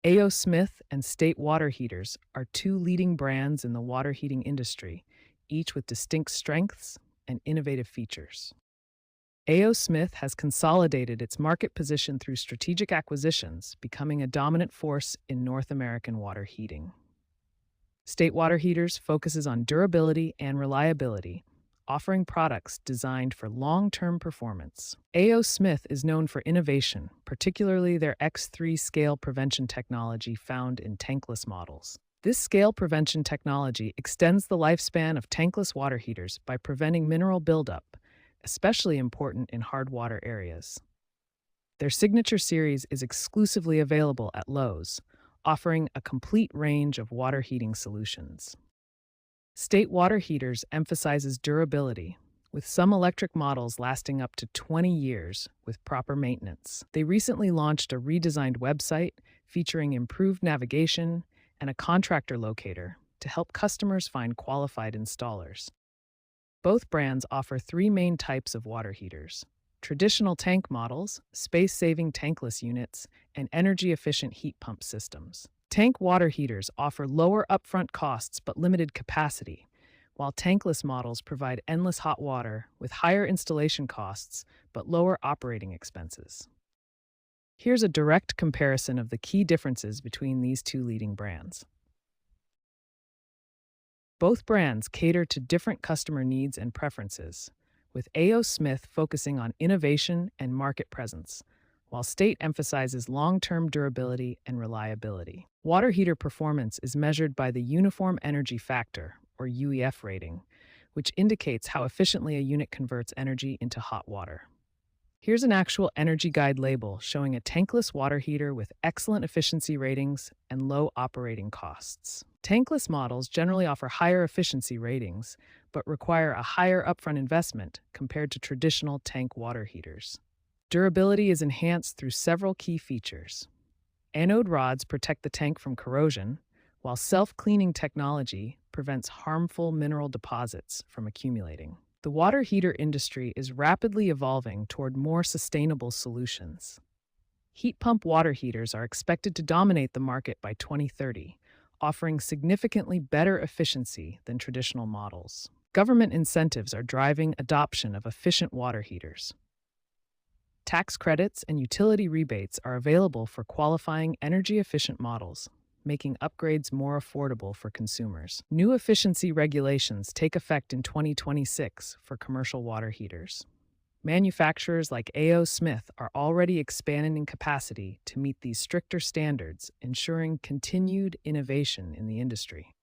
A.O. Smith and State Water Heaters are two leading brands in the water heating industry, each with distinct strengths and innovative features. A.O. Smith has consolidated its market position through strategic acquisitions, becoming a dominant force in North American water heating. State Water Heaters focuses on durability and reliability, offering products designed for long-term performance. A.O. Smith is known for innovation, particularly their X3 scale prevention technology found in tankless models. This scale prevention technology extends the lifespan of tankless water heaters by preventing mineral buildup, especially important in hard water areas. Their signature series is exclusively available at Lowe's, offering a complete range of water heating solutions. State Water Heaters emphasizes durability, with some electric models lasting up to 20 years with proper maintenance. They recently launched a redesigned website featuring improved navigation and a contractor locator to help customers find qualified installers. Both brands offer three main types of water heaters: traditional tank models, space-saving tankless units, and energy-efficient heat pump systems. Tank water heaters offer lower upfront costs but limited capacity, while tankless models provide endless hot water with higher installation costs but lower operating expenses. Here's a direct comparison of the key differences between these two leading brands. Both brands cater to different customer needs and preferences, with A.O. Smith focusing on innovation and market presence, while State emphasizes long-term durability and reliability. Water heater performance is measured by the Uniform Energy Factor, or UEF rating, which indicates how efficiently a unit converts energy into hot water. Here's an actual Energy Guide label showing a tankless water heater with excellent efficiency ratings and low operating costs. Tankless models generally offer higher efficiency ratings, but require a higher upfront investment compared to traditional tank water heaters. Durability is enhanced through several key features. Anode rods protect the tank from corrosion, while self-cleaning technology prevents harmful mineral deposits from accumulating. The water heater industry is rapidly evolving toward more sustainable solutions. Heat pump water heaters are expected to dominate the market by 2030, offering significantly better efficiency than traditional models. Government incentives are driving adoption of efficient water heaters. Tax credits and utility rebates are available for qualifying energy-efficient models, making upgrades more affordable for consumers. New efficiency regulations take effect in 2026 for commercial water heaters. Manufacturers like A.O. Smith are already expanding capacity to meet these stricter standards, ensuring continued innovation in the industry.